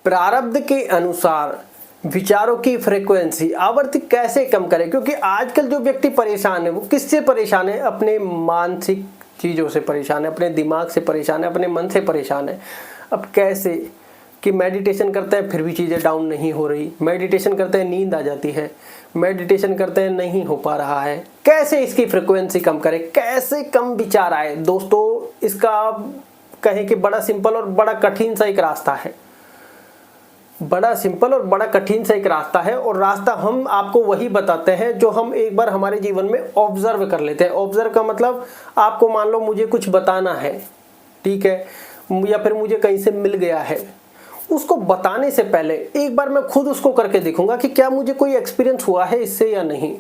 प्रारब्ध के अनुसार विचारों की फ्रीक्वेंसी आवृत्ति कैसे कम करें, क्योंकि आजकल जो व्यक्ति परेशान है वो किससे परेशान है? अपने मानसिक चीज़ों से परेशान है, अपने दिमाग से परेशान है, अपने मन से परेशान है। अब कैसे कि मेडिटेशन करते हैं फिर भी चीज़ें डाउन नहीं हो रही, मेडिटेशन करते हैं नींद आ जाती है, मेडिटेशन करते हैं नहीं हो पा रहा है। कैसे इसकी फ्रीक्वेंसी कम करें, कैसे कम विचार आए? दोस्तों इसका कहें कि बड़ा सिंपल और बड़ा कठिन सा एक रास्ता है। बड़ा सिंपल और बड़ा कठिन सा एक रास्ता है, और रास्ता हम आपको वही बताते हैं जो हम एक बार हमारे जीवन में ऑब्जर्व कर लेते हैं। ऑब्जर्व का मतलब आपको मान लो मुझे कुछ बताना है, ठीक है, या फिर मुझे कहीं से मिल गया है, उसको बताने से पहले एक बार मैं खुद उसको करके देखूंगा कि क्या मुझे कोई एक्सपीरियंस हुआ है इससे या नहीं।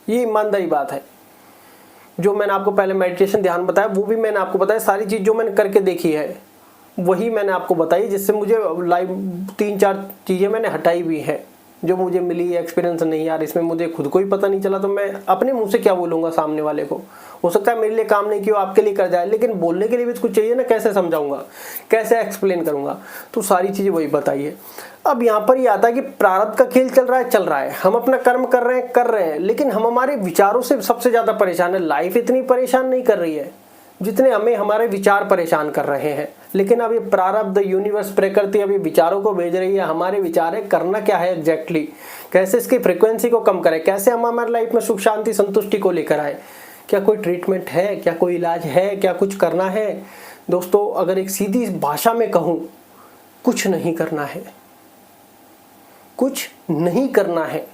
ये ईमानदारी बात है। जो मैंने आपको पहले मेडिटेशन ध्यान बताया वो भी मैंने आपको बताया, सारी चीज़ जो मैंने करके देखी है वही मैंने आपको बताई, जिससे मुझे लाइव 3-4 चीज़ें मैंने हटाई भी है जो मुझे मिली। एक्सपीरियंस नहीं यार इसमें मुझे खुद को ही पता नहीं चला तो मैं अपने मुंह से क्या बोलूँगा सामने वाले को। हो सकता है मेरे लिए काम नहीं किया, आपके लिए कर जाए, लेकिन बोलने के लिए भी कुछ चाहिए ना, कैसे समझाऊंगा, कैसे एक्सप्लेन करूंगा, तो सारी चीज़ें वही बताइए। अब यहाँ पर ये आता है कि प्रारब्ध का खेल चल रहा है, हम अपना कर्म कर रहे हैं, लेकिन हम हमारे विचारों से सबसे ज़्यादा परेशान है। लाइफ इतनी परेशान नहीं कर रही है जितने हमें हमारे विचार परेशान कर रहे हैं। लेकिन अब ये प्रारब्ध, यूनिवर्स, प्रकृति अब ये विचारों को भेज रही है। हमारे विचार है, करना क्या है एग्जैक्टली, कैसे इसकी फ्रिक्वेंसी को कम करें, कैसे हम हमारी लाइफ में सुख शांति संतुष्टि को लेकर आए। क्या कोई ट्रीटमेंट है, क्या कोई इलाज है, क्या कुछ करना है? दोस्तों अगर एक सीधी भाषा में कहूँ, कुछ नहीं करना है, कुछ नहीं करना है।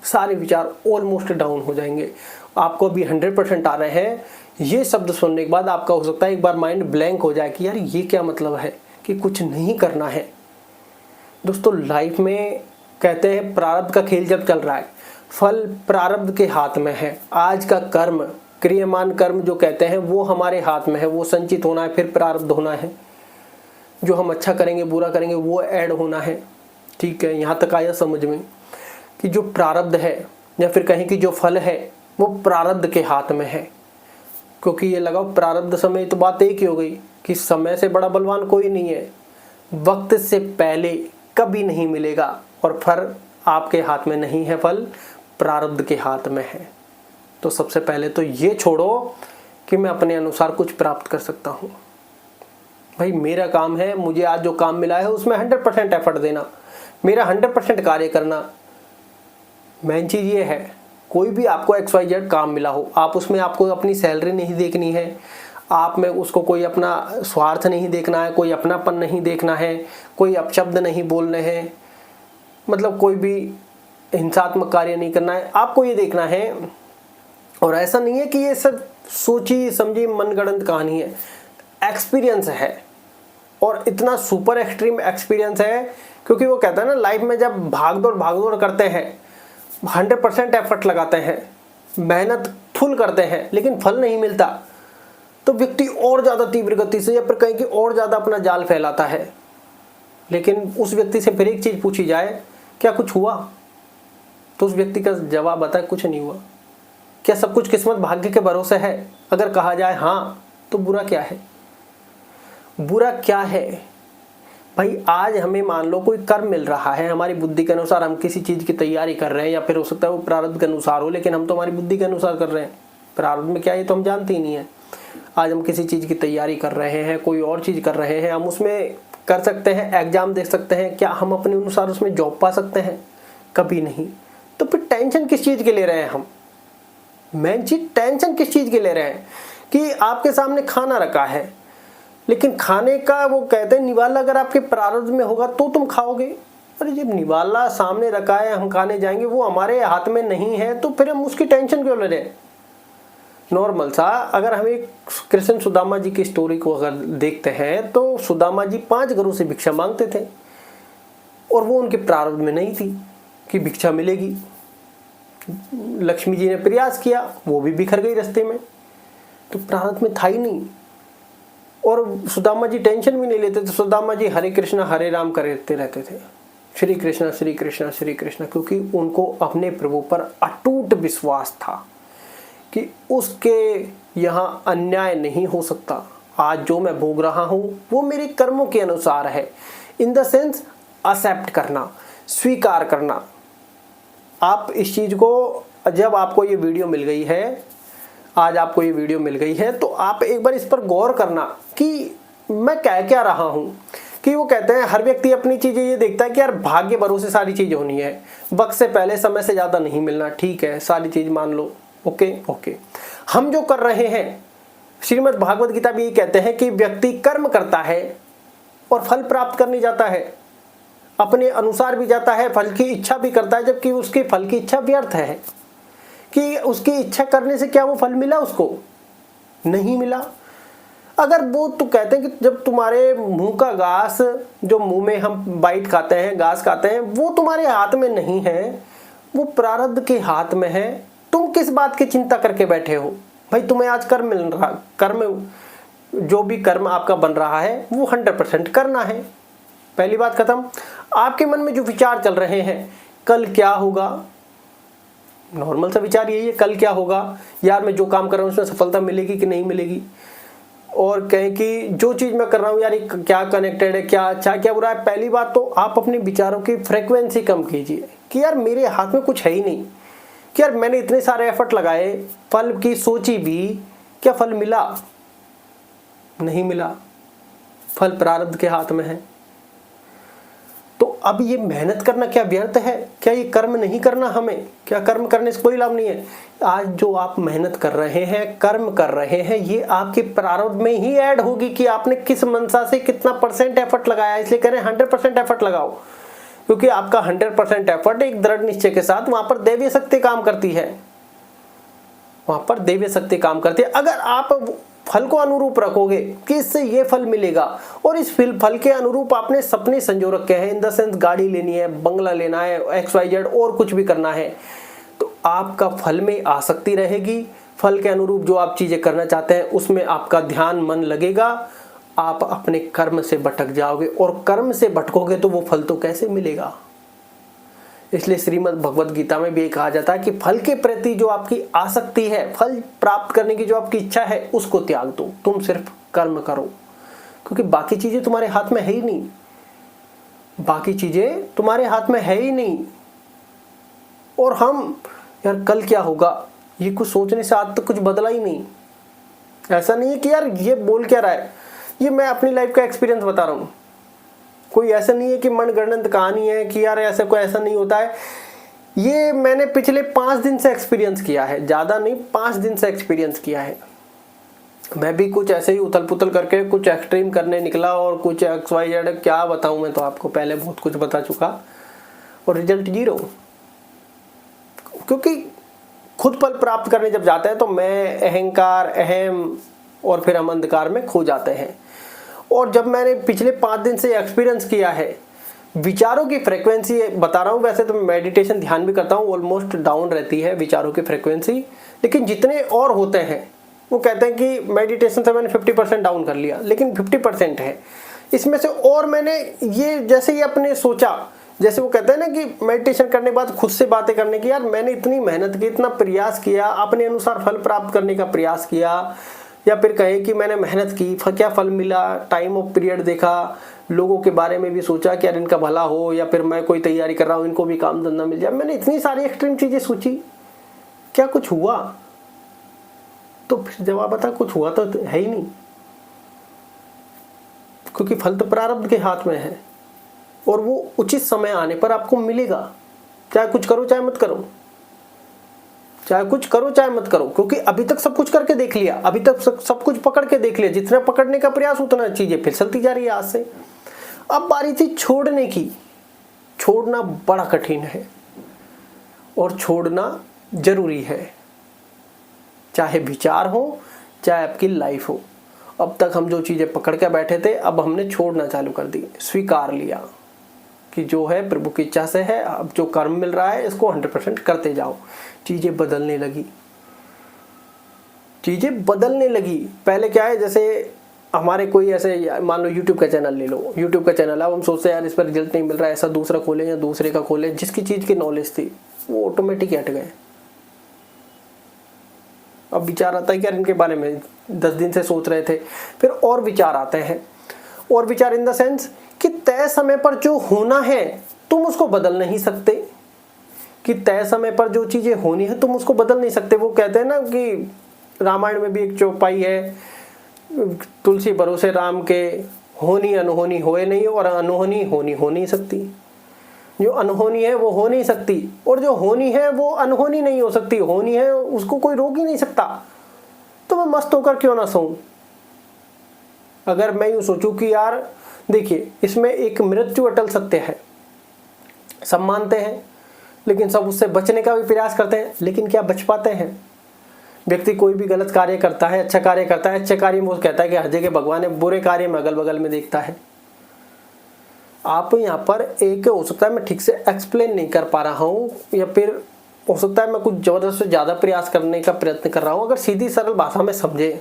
सारे विचार ऑलमोस्ट डाउन हो जाएंगे। आपको अभी 100% आ रहे हैं, ये शब्द सुनने के बाद आपका हो सकता है एक बार माइंड ब्लैंक हो जाए कि यार ये क्या मतलब है कि कुछ नहीं करना है। दोस्तों लाइफ में कहते हैं प्रारब्ध का खेल जब चल रहा है, फल प्रारब्ध के हाथ में है। आज का कर्म, क्रियमान कर्म जो कहते हैं वो हमारे हाथ में है, वो संचित होना है, फिर प्रारब्ध होना है। जो हम अच्छा करेंगे बुरा करेंगे वो ऐड होना है, ठीक है। यहाँ तक आया समझ में कि जो प्रारब्ध है या फिर कहें कि जो फल है वो प्रारब्ध के हाथ में है। क्योंकि ये लगाओ प्रारब्ध समय, तो बात एक ही हो गई कि समय से बड़ा बलवान कोई नहीं है, वक्त से पहले कभी नहीं मिलेगा, और फल आपके हाथ में नहीं है, फल प्रारब्ध के हाथ में है। तो सबसे पहले तो ये छोड़ो कि मैं अपने अनुसार कुछ प्राप्त कर सकता हूँ। भाई मेरा काम है, मुझे आज जो काम मिला है उसमें 100% एफर्ट देना, मेरा 100% कार्य करना। मेन चीज़ ये है, कोई भी आपको XYZ काम मिला हो, आप उसमें आपको अपनी सैलरी नहीं देखनी है, आप में उसको कोई अपना स्वार्थ नहीं देखना है, कोई अपनापन नहीं देखना है, कोई अपशब्द नहीं बोलने हैं, मतलब कोई भी हिंसात्मक कार्य नहीं करना है। आपको ये देखना है, और ऐसा नहीं है कि ये सब सोची समझी मनगढ़ंत कहानी है, एक्सपीरियंस है, और इतना सुपर एक्सट्रीम एक्सपीरियंस है। क्योंकि वो कहता है ना, लाइफ में जब भाग दौड़ करते हैं, 100% एफर्ट लगाते हैं, मेहनत फुल करते हैं, लेकिन फल नहीं मिलता, तो व्यक्ति और ज़्यादा तीव्र गति से या फिर कहीं की और ज़्यादा अपना जाल फैलाता है। लेकिन उस व्यक्ति से फिर एक चीज़ पूछी जाए, क्या कुछ हुआ? तो उस व्यक्ति का जवाब आता है कुछ नहीं हुआ। क्या सब कुछ किस्मत भाग्य के भरोसे है? अगर कहा जाए हाँ, तो बुरा क्या है? बुरा क्या है भाई? आज हमें मान लो कोई कर्म मिल रहा है, हमारी बुद्धि के अनुसार हम किसी चीज़ की तैयारी कर रहे हैं, या फिर हो सकता है वो प्रारब्ध के अनुसार हो, लेकिन हम तो हमारी बुद्धि के अनुसार कर रहे हैं। प्रारब्ध में क्या है तो हम जानते ही नहीं है। आज हम किसी चीज़ की तैयारी कर रहे हैं, कोई और चीज़ कर रहे हैं, हम उसमें कर सकते हैं, एग्जाम दे सकते हैं, क्या हम अपने अनुसार उसमें जॉब पा सकते हैं? कभी नहीं। तो फिर टेंशन किस चीज़ के ले रहे हैं हम? मेन चीज़ टेंशन किस चीज़ के ले रहे हैं कि आपके सामने खाना रखा है, लेकिन खाने का वो कहते हैं निवाला अगर आपके प्रारब्ध में होगा तो तुम खाओगे। अरे जब निवाला सामने रखा है, हम खाने जाएंगे, वो हमारे हाथ में नहीं है, तो फिर हम उसकी टेंशन क्यों ले रहे हैं? नॉर्मल सा अगर हम एक कृष्ण सुदामा जी की स्टोरी को अगर देखते हैं, तो सुदामा जी 5 घरों से भिक्षा मांगते थे, और वो उनके प्रारब्ध में नहीं थी कि भिक्षा मिलेगी। लक्ष्मी जी ने प्रयास किया, वो भी बिखर गई रास्ते में, तो प्रारब्ध में था ही नहीं। और सुदामा जी टेंशन भी नहीं लेते थे। सुदामा जी हरे कृष्णा हरे राम करते रहते थे, श्री कृष्णा श्री कृष्णा श्री कृष्णा, क्योंकि उनको अपने प्रभु पर अटूट विश्वास था कि उसके यहाँ अन्याय नहीं हो सकता। आज जो मैं भोग रहा हूँ वो मेरे कर्मों के अनुसार है। इन द सेंस एक्सेप्ट करना, स्वीकार करना। आप इस चीज को, जब आपको ये वीडियो मिल गई है, आज आपको ये वीडियो मिल गई है, तो आप एक बार इस पर गौर करना कि मैं कह क्या रहा हूं। कि वो कहते हैं हर व्यक्ति अपनी चीजें ये देखता है कि यार भाग्य भरोसे सारी चीज होनी है, वक्त से पहले समय से ज्यादा नहीं मिलना, ठीक है सारी चीज मान लो, ओके। हम जो कर रहे हैं, श्रीमद् भागवत गीता भी ये कहते हैं कि व्यक्ति कर्म करता है और फल प्राप्त करने जाता है, अपने अनुसार भी जाता है, फल की इच्छा भी करता है, जबकि उसकी फल की इच्छा व्यर्थ है। कि उसकी इच्छा करने से क्या वो फल मिला, उसको नहीं मिला। अगर वो तो कहते हैं कि जब तुम्हारे मुंह का घास, जो मुंह में हम बाइट खाते हैं, घास खाते हैं, वो तुम्हारे हाथ में नहीं है, वो प्रारब्ध के हाथ में है, तुम किस बात की चिंता करके बैठे हो। भाई तुम्हें आज कर्म मिल रहा, कर्म जो भी कर्म आपका बन रहा है वो 100% करना है। पहली बात खत्म। आपके मन में जो विचार चल रहे हैं, कल क्या होगा, नॉर्मल सा विचार यही है, कल क्या होगा, यार मैं जो काम कर रहा हूँ उसमें सफलता मिलेगी कि नहीं मिलेगी, और कहें कि जो चीज मैं कर रहा हूँ यार क्या कनेक्टेड है, क्या अच्छा क्या बुरा है। पहली बात तो आप अपने विचारों की फ्रीक्वेंसी कम कीजिए कि यार मेरे हाथ में कुछ है ही नहीं, कि यार मैंने इतने सारे एफर्ट लगाए, फल की सोची भी, क्या फल मिला, नहीं मिला, फल प्रारब्ध के हाथ में है। तो अब ये मेहनत करना क्या व्यर्थ है, क्या ये कर्म नहीं करना हमें, क्या कर्म करने से कोई लाभ नहीं है। आज जो आप मेहनत कर रहे हैं, कर्म कर रहे हैं, ये आपके प्रारब्ध में ही ऐड होगी कि आपने किस मनसा से कितना % एफर्ट लगाया। इसलिए कह रहे हैं 100% एफर्ट लगाओ, क्योंकि आपका 100% एफर्ट एक दृढ़ निश्चय के साथ वहां पर दैवीय शक्ति काम करती है, वहां पर दैवीय शक्ति काम करती है। अगर आप फल को अनुरूप रखोगे कि इससे ये फल मिलेगा, और इस फल के अनुरूप आपने सपने संजो रखे हैं, इन द सेंस गाड़ी लेनी है, बंगला लेना है, XYZ और कुछ भी करना है, तो आपका फल में आसक्ति रहेगी। फल के अनुरूप जो आप चीजें करना चाहते हैं उसमें आपका ध्यान मन लगेगा, आप अपने कर्म से भटक जाओगे, और कर्म से भटकोगे तो वो फल तो कैसे मिलेगा। इसलिए श्रीमद् भगवत गीता में भी कहा जाता है कि फल के प्रति जो आपकी आसक्ति है, फल प्राप्त करने की जो आपकी इच्छा है, उसको त्याग दो, तुम सिर्फ कर्म करो, क्योंकि बाकी चीजें तुम्हारे हाथ में है ही नहीं, बाकी चीजें तुम्हारे हाथ में है ही नहीं। और हम यार कल क्या होगा, ये कुछ सोचने से आज तक कुछ बदला ही नहीं। ऐसा नहीं है कि यार ये बोल क्या रहा है, ये मैं अपनी लाइफ का एक्सपीरियंस बता रहा हूं, कोई ऐसा नहीं है कि मनगढ़ंत कहानी है कि यार ऐसा कोई ऐसा नहीं होता है। ये मैंने पिछले 5 दिन से एक्सपीरियंस किया है, ज्यादा नहीं, 5 दिन से एक्सपीरियंस किया है। मैं भी कुछ ऐसे ही उथल पुथल करके कुछ एक्सट्रीम करने निकला, और कुछ XYZ क्या बताऊं, मैं तो आपको पहले बहुत कुछ बता चुका, और रिजल्ट 0। क्योंकि खुद फल प्राप्त करने जब जाते हैं तो मैं, अहंकार, अहम, और फिर हम अंधकार में खो जाते हैं। और जब मैंने पिछले 5 दिन से एक्सपीरियंस किया है, विचारों की फ्रीक्वेंसी बता रहा हूं, वैसे तो मेडिटेशन ध्यान भी करता हूं, ऑलमोस्ट डाउन रहती है विचारों की फ्रीक्वेंसी, लेकिन जितने और होते हैं, वो कहते हैं कि मेडिटेशन से मैंने 50% डाउन कर लिया, लेकिन 50% है इसमें से। और मैंने ये जैसे ही अपने सोचा, जैसे वो कहते हैं ना कि मेडिटेशन करने के बाद खुद से बातें करने की, यार मैंने इतनी मेहनत की, इतना प्रयास किया, अपने अनुसार फल प्राप्त करने का प्रयास किया, या फिर कहे कि मैंने मेहनत की, क्या फल मिला, टाइम ऑफ पीरियड देखा, लोगों के बारे में भी सोचा कि यार इनका भला हो, या फिर मैं कोई तैयारी कर रहा हूँ इनको भी काम धंधा मिल जाए। मैंने इतनी सारी एक्सट्रीम चीजें सोची, क्या कुछ हुआ? तो फिर जवाब बता, कुछ हुआ तो है ही नहीं, क्योंकि फल तो प्रारब्ध के हाथ में है, और वो उचित समय आने पर आपको मिलेगा, चाहे कुछ करो चाहे मत करो, चाहे कुछ करो चाहे मत करो। क्योंकि अभी तक सब कुछ करके देख लिया, अभी तक सब कुछ पकड़ के देख लिया, जितना पकड़ने का प्रयास उतना चीजें फिसलती जा रही है आज से। अब बारी थी छोड़ने की। छोड़ना बड़ा कठिन है, और छोड़ना जरूरी है, चाहे विचार हो चाहे आपकी लाइफ हो। अब तक हम जो चीजें पकड़ के बैठे थे, अब हमने छोड़ना चालू कर दी, स्वीकार लिया कि जो है प्रभु की इच्छा से है, अब जो कर्म मिल रहा है इसको 100% करते जाओ। चीजें बदलने लगी, चीजें बदलने लगी। पहले क्या है, जैसे हमारे कोई ऐसे, मान लो यूट्यूब का चैनल ले लो, यूट्यूब का चैनल, अब हम सोचते हैं यार इस पर रिजल्ट नहीं मिल रहा है, ऐसा दूसरा खोलें या दूसरे का खोलें। जिसकी चीज की नॉलेज थी वो ऑटोमेटिक हट गए। अब विचार आता है कि यार इनके बारे में 10 दिन से सोच रहे थे, फिर और विचार आते हैं। और विचार इन द सेंस कि तय समय पर जो होना है तुम उसको बदल नहीं सकते, कि तय समय पर जो चीजें होनी है तुम उसको बदल नहीं सकते। वो कहते हैं ना कि रामायण में भी एक चौपाई है, तुलसी भरोसे राम के, होनी अनहोनी होए नहीं और अनहोनी होनी हो नहीं सकती। जो अनहोनी है वो हो नहीं सकती और जो होनी है वो अनहोनी नहीं हो सकती। होनी है उसको कोई रोक ही नहीं सकता। तो मैं मस्त होकर क्यों ना सोऊं? अगर मैं यूं सोचूं कि यार देखिए, इसमें एक मृत्यु अटल सत्य है, सब मानते हैं, लेकिन सब उससे बचने का भी प्रयास करते हैं, लेकिन क्या बच पाते हैं? व्यक्ति कोई भी गलत कार्य करता है, अच्छा कार्य करता है, अच्छे कार्य में वो कहता है कि हर जगह भगवान है, बुरे कार्य में अगल बगल में देखता है। आप यहाँ पर एक, हो सकता है मैं ठीक से एक्सप्लेन नहीं कर पा रहा हूँ, या फिर हो सकता है मैं कुछ जबरदस्त ज़्यादा प्रयास करने का प्रयत्न कर रहा हूँ। अगर सीधी सरल भाषा में समझे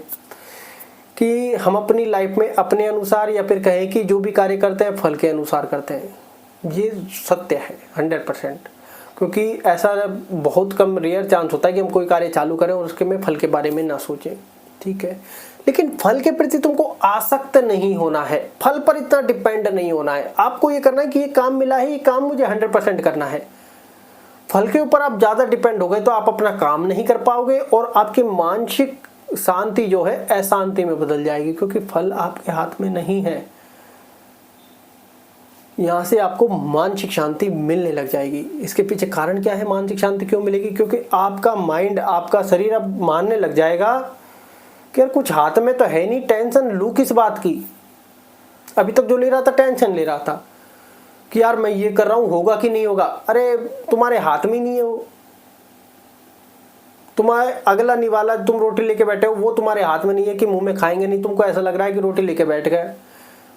कि हम अपनी लाइफ में अपने अनुसार, या फिर कहें कि जो भी कार्य करते हैं फल के अनुसार करते हैं, ये सत्य है 100%। क्योंकि ऐसा बहुत कम, रेयर चांस होता है कि हम कोई कार्य चालू करें और उसके में फल के बारे में ना सोचें, ठीक है। लेकिन फल के प्रति तुमको आसक्त नहीं होना है, फल पर इतना डिपेंड नहीं होना है। आपको ये करना है कि ये काम मिला है, ये काम मुझे 100% करना है। फल के ऊपर आप ज्यादा डिपेंड हो गए तो आप अपना काम नहीं कर पाओगे और आपकी मानसिक शांति जो है अशांति में बदल जाएगी, क्योंकि फल आपके हाथ में नहीं है। यहां से आपको मानसिक शांति मिलने लग जाएगी। इसके पीछे कारण क्या है, मानसिक शांति क्यों मिलेगी? क्योंकि आपका माइंड, आपका शरीर अब मानने लग जाएगा कि यार कुछ हाथ में तो है नहीं, टेंशन लूं किस बात की। अभी तक जो ले रहा था टेंशन ले रहा था कि यार मैं ये कर रहा हूं, होगा कि नहीं होगा। अरे तुम्हारे हाथ में नहीं है वो, तुम्हारे अगला निवाला, तुम रोटी लेके बैठे हो, वो तुम्हारे हाथ में नहीं है कि मुंह में खाएंगे नहीं। तुमको ऐसा लग रहा है कि रोटी लेके बैठ गए,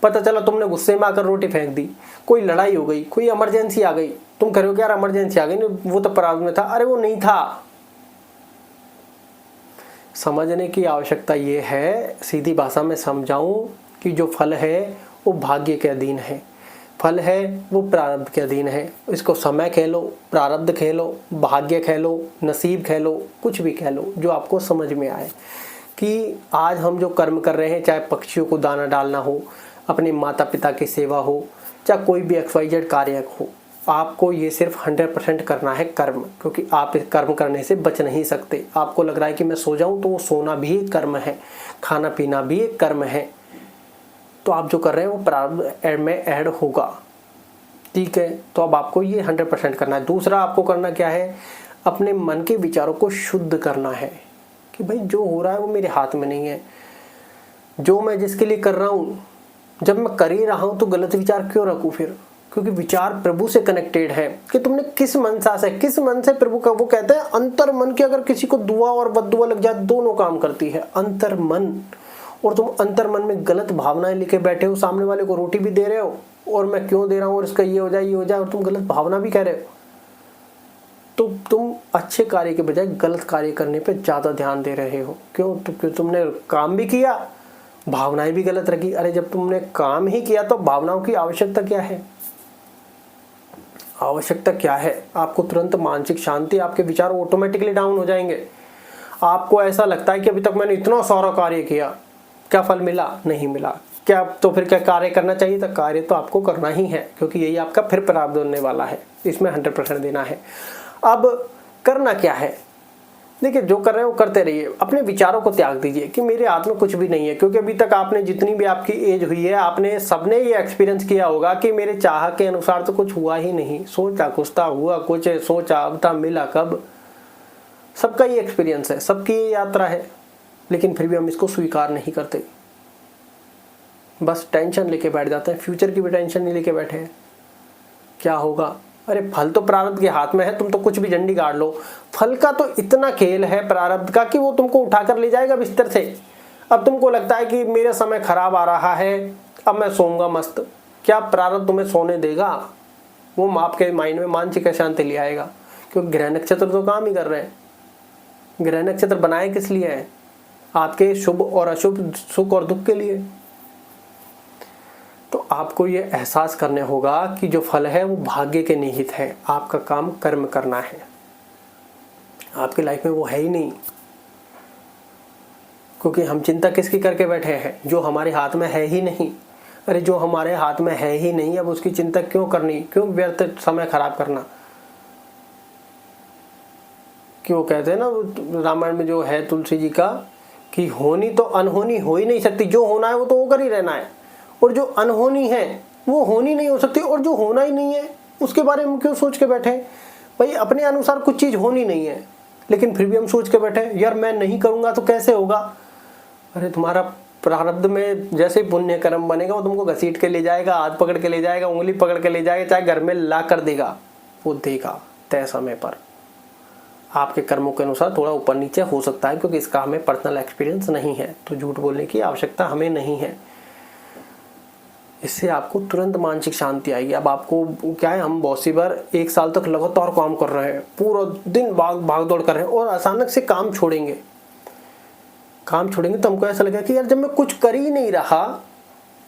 पता चला तुमने गुस्से में आकर रोटी फेंक दी, कोई लड़ाई हो गई, कोई इमरजेंसी आ गई, तुम कह रहे हो कि यार इमरजेंसी आ गई, नहीं वो तो प्रारब्ध में था। अरे वो नहीं था। समझने की आवश्यकता ये है, सीधी भाषा में समझाऊं, कि जो फल है वो भाग्य के अधीन है, फल है वो प्रारब्ध के अधीन है। इसको समय कह लो, प्रारब्ध कह लो, भाग्य कह लो, नसीब कह लो, कुछ भी कह लो, जो आपको समझ में आए। कि आज हम जो कर्म कर रहे हैं, चाहे पक्षियों को दाना डालना हो, अपने माता पिता की सेवा हो, चाहे कोई भी XYZ कार्य हो, आपको ये सिर्फ 100% करना है कर्म। क्योंकि आप इस कर्म करने से बच नहीं सकते। आपको लग रहा है कि मैं सो जाऊं, तो वो सोना भी एक कर्म है, खाना पीना भी एक कर्म है। तो आप जो कर रहे हैं वो प्रारब्ध में ऐड होगा, ठीक है। तो अब आपको ये 100% करना है। दूसरा आपको करना क्या है, अपने मन के विचारों को शुद्ध करना है कि भाई जो हो रहा है वो मेरे हाथ में नहीं है। जो मैं जिसके लिए कर रहा हूं, जब मैं कर ही रहा हूं तो गलत विचार क्यों रखूं फिर? क्योंकि विचार प्रभु से कनेक्टेड है कि तुमने किस मनसा से, किस मन से प्रभु का, वो कहते हैं अंतर मन की अगर किसी को दुआ और बद्दुआ लग जाए, दोनों काम करती है अंतर मन। और तुम अंतर मन में गलत भावनाएं लेके बैठे हो, सामने वाले को रोटी भी दे रहे हो और मैं क्यों दे रहा हूं और इसका ये हो जाए ये हो जाए, और तुम गलत भावना भी कह रहे हो, तो तुम अच्छे कार्य के बजाय गलत कार्य करने पे ज्यादा ध्यान दे रहे हो। क्यों? तो क्यों तुमने काम भी किया, भावनाएं भी गलत रखी। अरे जब तुमने काम ही किया तो भावनाओं की आवश्यकता क्या है? आवश्यकता क्या है? आपको तुरंत मानसिक शांति, आपके विचार ऑटोमेटिकली डाउन हो जाएंगे। आपको ऐसा लगता है कि अभी तक मैंने इतना सारा कार्य किया, क्या फल मिला? नहीं मिला। क्या तो फिर क्या कार्य करना चाहिए था? कार्य तो आपको करना ही है, क्योंकि यही आपका फिर प्रारब्ध होने वाला है, इसमें 100% देना है। अब करना क्या है? देखिए, जो कर रहे हैं वो करते रहिए, अपने विचारों को त्याग दीजिए कि मेरे हाथ में कुछ भी नहीं है। क्योंकि अभी तक आपने, जितनी भी आपकी एज हुई है, आपने सबने ये एक्सपीरियंस किया होगा कि मेरे चाह के अनुसार तो कुछ हुआ ही नहीं। सोचा कुछ था, हुआ कुछ, सोचा अब था, मिला कब। सबका ये एक्सपीरियंस है, सबकी ये यात्रा है, लेकिन फिर भी हम इसको स्वीकार नहीं करते। बस टेंशन लेके बैठ जाते हैं, फ्यूचर की भी टेंशन नहीं लेके बैठे हैं, क्या होगा। अरे फल तो प्रारब्ध के हाथ में है, तुम तो कुछ भी झंडी गाड़ लो। फल का तो इतना खेल है प्रारब्ध का कि वो तुमको उठाकर ले जाएगा बिस्तर से। अब तुमको लगता है कि मेरा समय खराब आ रहा है, अब मैं सोऊंगा मस्त। क्या प्रारब्ध तुम्हें सोने देगा? वो आपके माइंड में मानसिक अशांति ले आएगा। क्योंकि ग्रह नक्षत्र तो काम ही कर रहे हैं। ग्रह नक्षत्र बनाए किस लिए हैं? आपके शुभ और अशुभ, सुख और दुख के लिए। तो आपको ये एहसास करने होगा कि जो फल है वो भाग्य के निहित है। आपका काम कर्म करना है, आपकी लाइफ में वो है ही नहीं। क्योंकि हम चिंता किसकी करके बैठे हैं? जो हमारे हाथ में है ही नहीं। अरे जो हमारे हाथ में है ही नहीं, अब उसकी चिंता क्यों करनी, क्यों व्यर्थ समय खराब करना। क्यों कहते हैं ना रामायण में जो है तुलसी जी का कि होनी तो अनहोनी हो ही नहीं सकती, जो होना है वो तो होकर ही रहना है, और जो अनहोनी है वो होनी नहीं हो सकती, और जो होना ही नहीं है उसके बारे में क्यों सोच के बैठे। भाई अपने अनुसार कुछ चीज होनी नहीं है, लेकिन फिर भी हम सोच के बैठे यार मैं नहीं करूंगा तो कैसे होगा। अरे तुम्हारा प्रारब्ध में जैसे पुण्य कर्म बनेगा वो तुमको घसीट के ले जाएगा, हाथ पकड़ के ले जाएगा, उंगली पकड़ के ले जाएगा, चाहे घर में ला कर देगा, वो देगा तय समय पर। आपके कर्मों के अनुसार थोड़ा ऊपर नीचे हो सकता है, क्योंकि इसका हमें पर्सनल एक्सपीरियंस नहीं है, तो झूठ बोलने की आवश्यकता हमें नहीं है। इससे आपको तुरंत मानसिक शांति आएगी। अब आपको क्या है, हम बहुत सी बार 1 साल तक लगातार काम कर रहे हैं, पूरा दिन भाग दौड़ कर रहे हैं, और अचानक से काम छोड़ेंगे तो हमको ऐसा लगेगा कि यार जब मैं कुछ कर ही नहीं रहा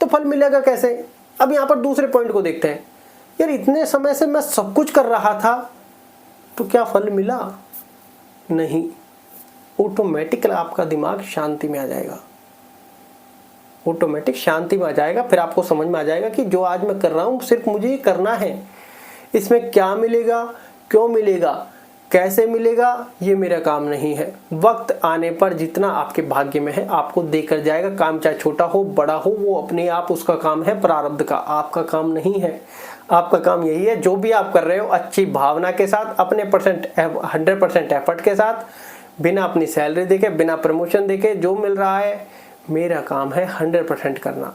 तो फल मिलेगा कैसे। अब यहाँ पर दूसरे पॉइंट को देखते हैं, यार इतने समय से मैं सब कुछ कर रहा था तो क्या फल मिला? नहीं। ऑटोमेटिक आपका दिमाग शांति में आ जाएगा, ऑटोमेटिक शांति में आ जाएगा। फिर आपको समझ में आ जाएगा कि जो आज मैं कर रहा हूं सिर्फ मुझे ये करना है, इसमें क्या मिलेगा, क्यों मिलेगा, कैसे मिलेगा, ये मेरा काम नहीं है। वक्त आने पर जितना आपके भाग्य में है आपको देकर जाएगा काम, चाहे छोटा हो बड़ा हो, वो अपने आप उसका काम है, प्रारब्ध का, आपका काम नहीं है। आपका काम यही है जो भी आप कर रहे हो अच्छी भावना के साथ, अपने 100% एफर्ट के साथ, बिना अपनी सैलरी देके, बिना प्रमोशन देके, जो मिल रहा है मेरा काम है 100% करना,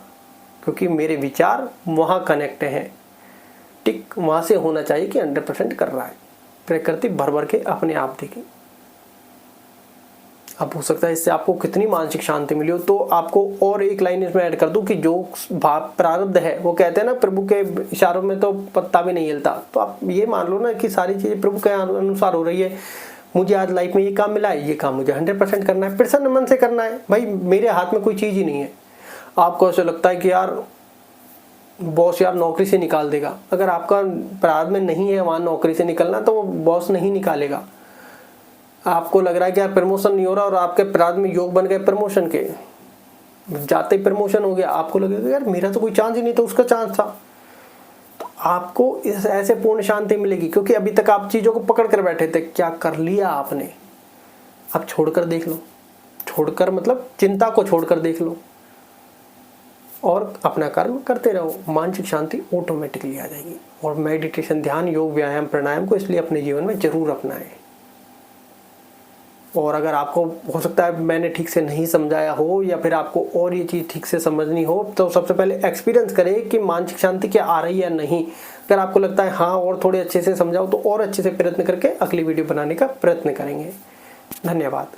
क्योंकि मेरे विचार वहाँ कनेक्ट हैं। टिक वहाँ से होना चाहिए कि 100% कर रहा है, प्रकृति भर भर के अपने आप देगी। अब हो सकता है इससे आपको कितनी मानसिक शांति मिली हो। तो आपको और एक लाइन इसमें ऐड कर दूं कि जो प्रारब्ध है, वो कहते हैं ना प्रभु के इशारों में तो पत्ता भी नहीं हिलता। तो आप ये मान लो ना कि सारी चीजें प्रभु के अनुसार हो रही है। मुझे आज लाइफ में ये काम मिला है, ये काम मुझे 100% करना है, प्रसन्न मन से करना है। भाई मेरे हाथ में कोई चीज ही नहीं है। आपको ऐसा लगता है कि यार बॉस यार नौकरी से निकाल देगा, अगर आपका प्रारब्ध में नहीं है वहां नौकरी से निकलना तो वो बॉस नहीं निकालेगा। आपको लग रहा है कि यार प्रमोशन नहीं हो रहा और आपके प्रारब्ध में योग बन गए प्रमोशन के, जाते ही प्रमोशन हो गया, आपको लगेगा यार मेरा तो कोई चांस ही नहीं था, उसका चांस था। तो आपको इस ऐसे पूर्ण शांति मिलेगी, क्योंकि अभी तक आप चीजों को पकड़ कर बैठे थे। क्या कर लिया आपने, अब छोड़कर देख लो। छोड़कर मतलब चिंता को छोड़कर देख लो और अपना कर्म करते रहो, मानसिक शांति ऑटोमेटिकली आ जाएगी। और मेडिटेशन, ध्यान, योग, व्यायाम, प्राणायाम को इसलिए अपने जीवन में जरूर अपनाएं। और अगर आपको हो सकता है मैंने ठीक से नहीं समझाया हो या फिर आपको और ये चीज़ ठीक से समझनी हो, तो सबसे पहले एक्सपीरियंस करें कि मानसिक शांति क्या आ रही है या नहीं। अगर आपको लगता है हाँ और थोड़े अच्छे से समझाओ तो और अच्छे से प्रयत्न करके अगली वीडियो बनाने का प्रयत्न करेंगे। धन्यवाद।